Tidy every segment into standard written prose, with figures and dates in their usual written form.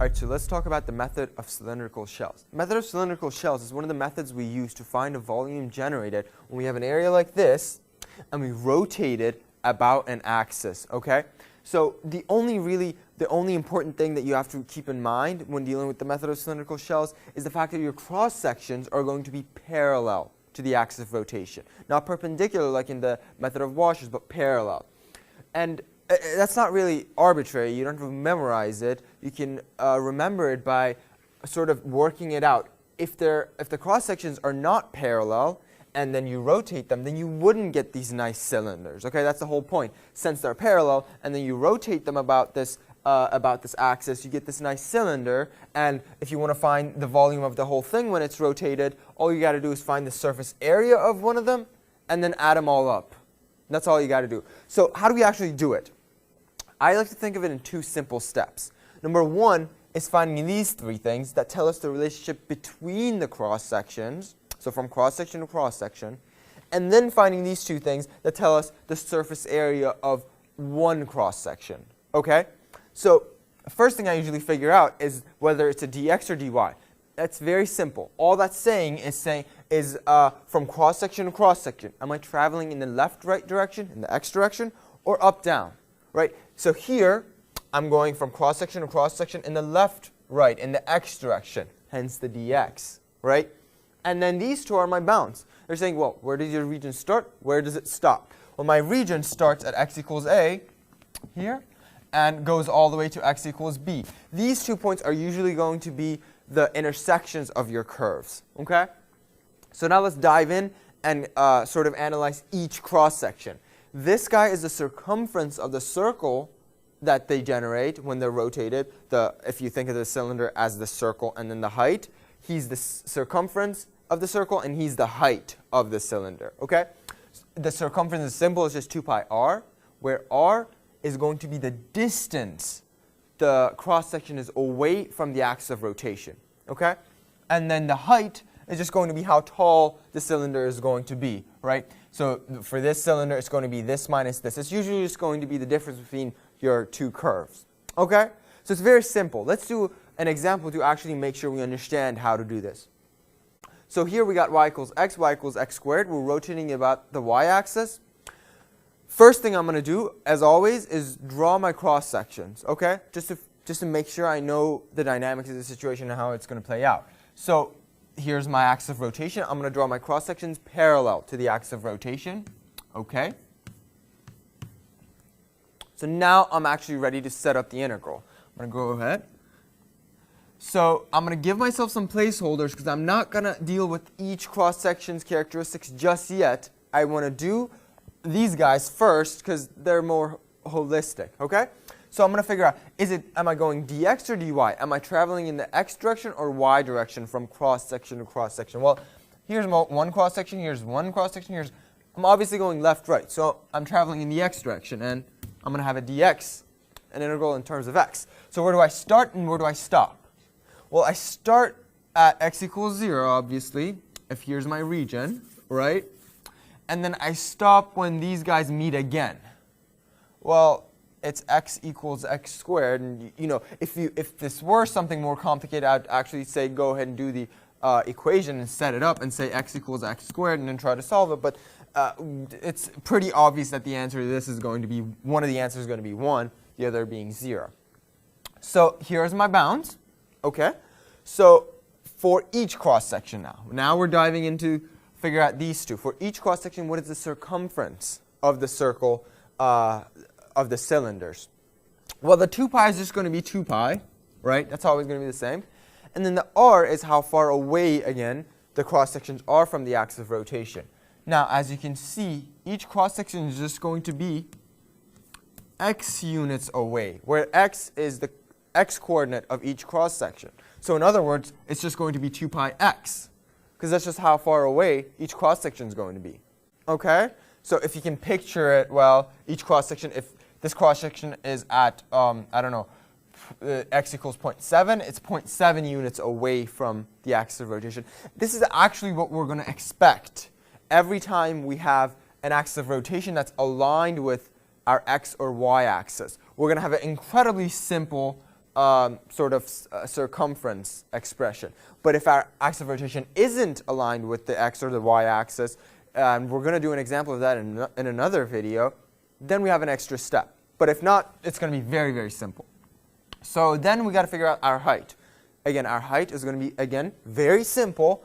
Alright, so let's talk about the method of cylindrical shells. The method of cylindrical shells is one of the methods we use to find a volume generated when we have an area like this and we rotate it about an axis, okay? So the only important thing that you have to keep in mind when dealing with the method of cylindrical shells is the fact that your cross sections are going to be parallel to the axis of rotation. Not perpendicular like in the method of washers, but parallel. And that's not really arbitrary. You don't have to memorize it. You can remember it by sort of working it out. If the cross sections are not parallel and then you rotate them, then you wouldn't get these nice cylinders. Okay, that's the whole point. Since they're parallel and then you rotate them about this axis, you get this nice cylinder. And if you want to find the volume of the whole thing when it's rotated, all you got to do is find the surface area of one of them and then add them all up. That's all you got to do. So how do we actually do it? I like to think of it in two simple steps. Number one is finding these three things that tell us the relationship between the cross sections, so from cross section to cross section, and then finding these two things that tell us the surface area of one cross section. Okay? So the first thing I usually figure out is whether it's a dx or dy. That's very simple. All that's saying is from cross section to cross section. Am I traveling in the left-right direction, in the x direction, or up-down? Right? So here, I'm going from cross section to cross section in the left-right, in the x direction, hence the dx. Right? And then these two are my bounds. They're saying, well, where does your region start? Where does it stop? Well, my region starts at x equals a, here, and goes all the way to x equals b. These 2 points are usually going to be the intersections of your curves. Okay? So now let's dive in and sort of analyze each cross section. This guy is the circumference of the circle that they generate when they're rotated. If you think of the cylinder as the circle and then the height, he's the circumference of the circle and he's the height of the cylinder. Okay? The circumference is simple. It's just 2 pi r, where r is going to be the distance the cross section is away from the axis of rotation. Okay? And then the height is just going to be how tall the cylinder is going to be, right? So for this cylinder, it's going to be this minus this. It's usually just going to be the difference between your two curves. Okay? So it's very simple. Let's do an example to actually make sure we understand how to do this. So here we got y equals x squared. We're rotating about the y-axis. First thing I'm going to do, as always, is draw my cross sections. Okay? Just to make sure I know the dynamics of the situation and how it's going to play out. So here's my axis of rotation. I'm going to draw my cross sections parallel to the axis of rotation. Okay. So now I'm actually ready to set up the integral. I'm going to go ahead. So I'm going to give myself some placeholders because I'm not going to deal with each cross section's characteristics just yet. I want to do these guys first because they're more holistic. Okay? So I'm going to figure out, am I going dx or dy? Am I traveling in the x direction or y direction from cross section to cross section? Well, here's one cross section, here's one cross section, I'm obviously going left, right. So I'm traveling in the x direction, and I'm going to have a dx, an integral in terms of x. So where do I start and where do I stop? Well, I start at x equals 0, obviously, if here's my region, right? And then I stop when these guys meet again. Well, it's x equals x squared, and if this were something more complicated, I'd actually say go ahead and do the equation and set it up and say x equals x squared and then try to solve it. But it's pretty obvious that the answer to this is going to be, one of the answers is going to be 1, the other being 0. So here's my bounds. Okay. So for each cross section now we're diving into figure out these two. For each cross section, what is the circumference of the circle of the cylinders? Well, the 2 pi is just going to be 2 pi, right? That's always going to be the same. And then the r is how far away, again, the cross sections are from the axis of rotation. Now, as you can see, each cross section is just going to be x units away, where x is the x coordinate of each cross section. So in other words, it's just going to be 2 pi x, because that's just how far away each cross section is going to be. Okay? So if you can picture it, well, each cross section, if this cross section is at, I don't know, x equals 0.7, it's 0.7 units away from the axis of rotation. This is actually what we're going to expect every time we have an axis of rotation that's aligned with our x or y axis. We're going to have an incredibly simple sort of circumference expression. But if our axis of rotation isn't aligned with the x or the y axis, and we're going to do an example of that in another video, then we have an extra step. But if not, it's going to be very, very simple. So then we got to figure out our height. Again, our height is going to be, again, very simple.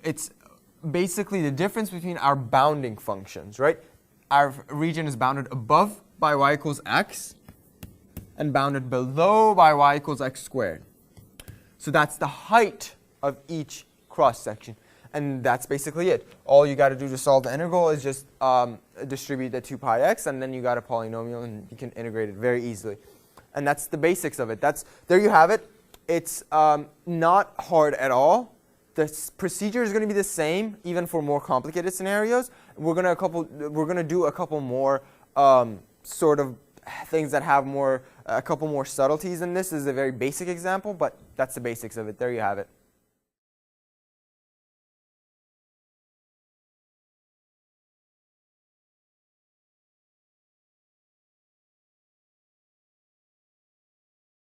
It's basically the difference between our bounding functions, right? Our region is bounded above by y equals x and bounded below by y equals x squared. So that's the height of each cross section. And that's basically it. All you got to do to solve the integral is just distribute the 2 pi x, and then you got a polynomial, and you can integrate it very easily. And that's the basics of it. There you have it. It's not hard at all. The procedure is going to be the same, even for more complicated scenarios. We're going to do a couple more sort of things that have a couple more subtleties than this. This is a very basic example, but that's the basics of it. There you have it.